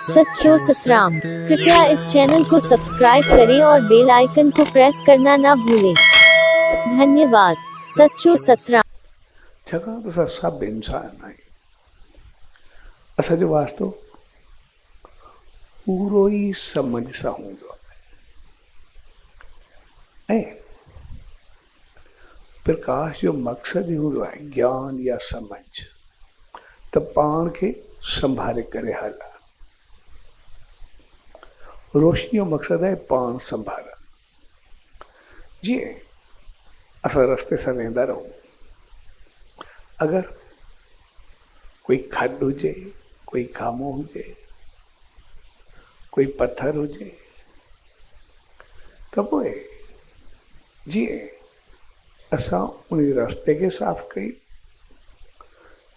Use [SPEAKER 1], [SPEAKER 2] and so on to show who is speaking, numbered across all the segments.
[SPEAKER 1] सच्चो सतराम। कृपया इस चैनल को सब्सक्राइब करें और बेल आइकन को प्रेस करना ना भूलें। धन्यवाद। सच्चो सतराम।
[SPEAKER 2] छाकाणि त असां सभु इंसान आहियूं। असांजो वास्तो पूरो ई समझ सां हूंदो आहे ऐं प्रकाश जो मक़सदु ई हूंदो आहे ज्ञान या समझ त पाण खे संभाले करे हलणु। रोशनी जो मक़सदु आहे पाण संभालणु। जीअं असां रस्ते सां वेंदा रहूं, अगरि कोई खॾु हुजे, कोई खामो हुजे, कोई पत्थर हुजे त पोइ जीअं असां उन रस्ते खे साफ़ कयूं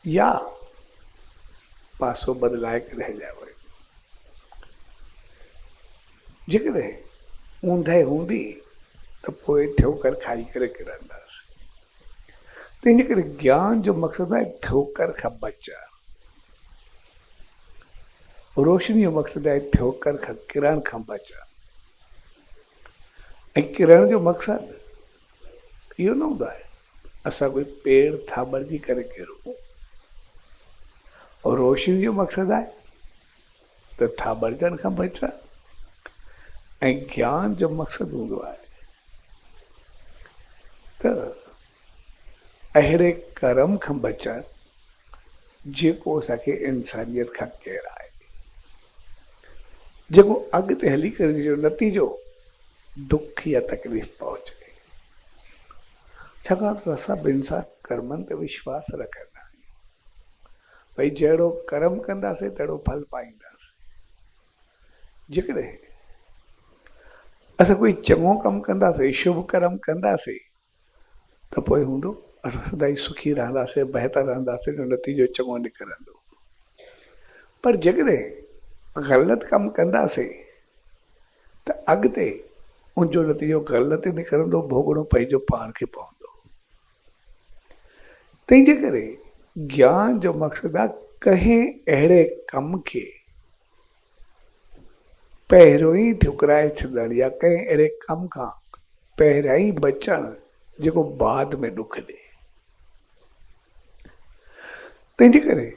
[SPEAKER 2] या पासो बदिलाए करे हलिया वञूं। जेकॾहिं ऊंदहि हूंदी त पोइ ठोकर खाई करे किरंदासीं। तंहिंजे करे ज्ञान जो मक़सदु आहे ठोकर खां बचणु। रोशनी जो मक़सदु आहे ठोकर खां किरण खां बचणु। ऐं किरण जो मक़सदु इहो न हूंदो आहे असां कोई पेड़ थाबड़जी करे किरूं। और रोशनी जो मक़सदु आहे त थाबड़जण खां बचणु। ऐं ज्ञान जो मक़सदु हूंदो आहे त अहिड़े कर्म खां बचणु जेको असांखे इंसानियत खां केर आहे, जेको अॻिते हली करे जो नतीजो दुख या तकलीफ़ पहुचे। छाकाणि त सभु इंसान कर्मनि ते विश्वास रखंदा आहियूं। भई जहिड़ो कर्म कंदासीं तहिड़ो फल पाईंदासीं। जेकॾहिं असां कोई चङो कमु कंदासीं, शुभ कर्म कंदासीं त पोइ हूंदो असां सदाई सुखी रहंदासीं, बहितर रहंदासीं, जो नतीजो चङो निकिरंदो। पर जेकॾहिं ग़लति कमु कंदासीं त अॻिते उनजो नतीजो ग़लति निकिरंदो, भोगणो पंहिंजो पाण खे पवंदो। तंहिंजे करे ज्ञान जो मक़सदु आहे कंहिं अहिड़े कम खे पहिरियों ई ठुकराए छॾणु या कंहिं अहिड़े कम खां पहिरियां ई बचणु जेको बाद में ॾुख ॾे। तंहिंजे करे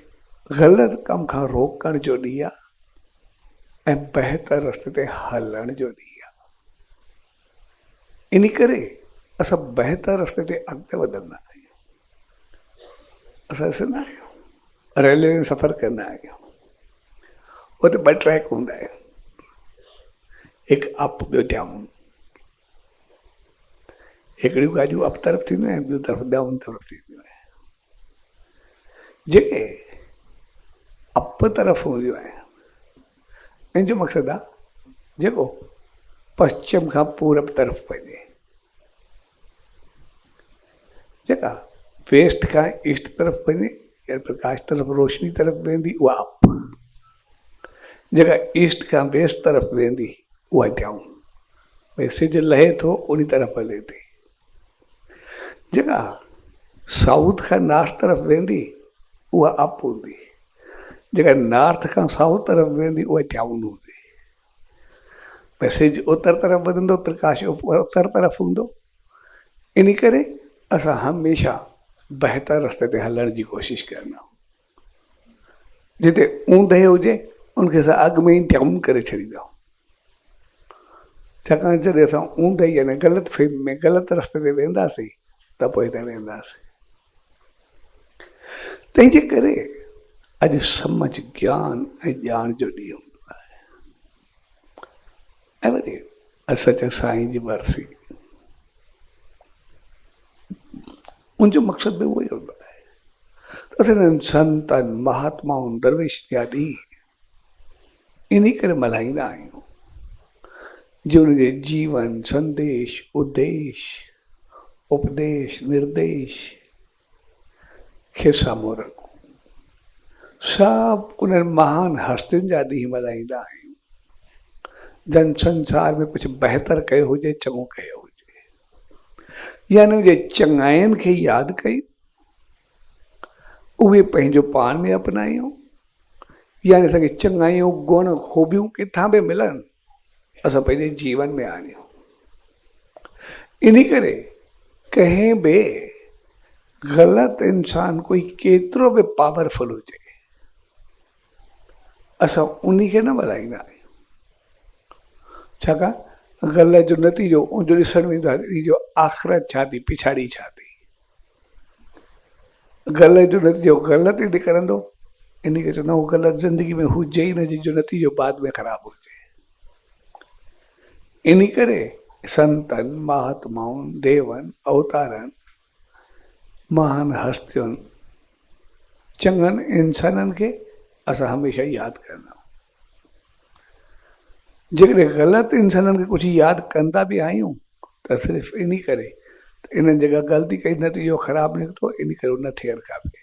[SPEAKER 2] ग़लति कम खां रोकण जो ॾींहुं आहे ऐं बहितर रस्ते ते हलण जो ॾींहुं आहे। इन करे असां बहितर रस्ते ते अॻिते वधंदा आहियूं। असां ॾिसंदा आहियूं रेलवे में सफ़र कंदा आहियूं, उते ॿ ट्रैक हूंदा आहिनि, हिकु अप ॿियो डाउन। हिकिड़ियूं गाॾियूं अप तरफ़ थींदियूं आहिनि, ॿियूं तरफ़ डाउन तरफ़ थींदियूं आहिनि। जेके अप तरफ़ हूंदियूं आहिनि इन जो मक़सदु आहे जेको पश्चिम खां पूरब तरफ़ वञे, जेका वेस्ट खां ईस्ट तरफ़ वञे या प्रकाश तरफ़ रोशनी तरफ़ वेंदी उहा अप, जेका ईस्ट खां वेस्ट तरफ़ वेंदी उहा डाउन। भई सिज लहे थो उन तरफ़ हले थी। जेका साउथ खां नॉर्थ तरफ़ वेंदी उहा अप हूंदी, जेका नॉर्थ खां साउथ तरफ़ वेंदी उहा डाउन हूंदी। भई सिज उत्तर तरफ़ वधंदो, प्रकाश उत्तर तरफ़ हूंदो। इन करे असां हमेशह बहितर रस्ते ते हलण जी कोशिशि करणु। जिते ऊंदहि हुजे उनखे असां अॻु में ई डाउन करे छॾींदा। छाकाणि जॾहिं असां ऊंदहि यानी ग़लति फ़हमी में ग़लति रस्ते ते वेंदासीं त पोइ हिते वेंदासीं। तंहिंजे करे अॼु समझ ज्ञान ऐं ॼाण जो ॾींहुं हूंदो आहे। ऐं वरी अॼु सच साईं जी वरसी, उनजो मक़सदु बि उहो ई हूंदो आहे त असां संतनि महात्माउनि दरवेश जा ॾींहुं इन करे मल्हाईंदा आहियूं जो उनजे जीवन संदेश उद्देश्य उपदेश निर्देश खे साम्हूं रखूं। सभु उन्हनि महान हस्तियुनि जा ॾींहुं मल्हाईंदा आहियूं जन संसार में कुझु बहितर कयो हुजे, चङो कयो हुजे, यानी उनजे चङाइनि खे यादि कयूं, उहे पंहिंजो पाण में अपनायूं यानी असांखे चङायूं गुण ख़ूबियूं किथां बि मिलनि, असां पंहिंजे जीवन में आणियूं। इन करे कंहिं बि ग़लति इंसान कोई केतिरो बि पावरफुल हुजे, असां उन खे न ॿुधाईंदा आहियूं। छाकाणि ग़लति जो नतीजो उनजो ॾिसण वेंदो आहे, इन जो आख़िरत छा थी, पिछाड़ी छा थी। ग़लति जो नतीजो ग़लति ई निकिरंदो, इन खे चवंदा आहियूं ग़लति ज़िंदगी में हुजे ई न, जंहिंजो नतीजो बाद में ख़राबु हुजे। इन करे संतनि, महात्माउनि, देवनि, अवतारनि, महान हस्तियुनि, चङनि इंसाननि खे असां हमेशह यादि कंदा आहियूं। जेकॾहिं ग़लति इंसाननि खे कुझु यादि कंदा बि आहियूं त सिर्फ़ु इन करे इन्हनि जॻह ग़लती कई, नतीजो ख़राबु निकितो, इन करे उहो न थियणु खपे।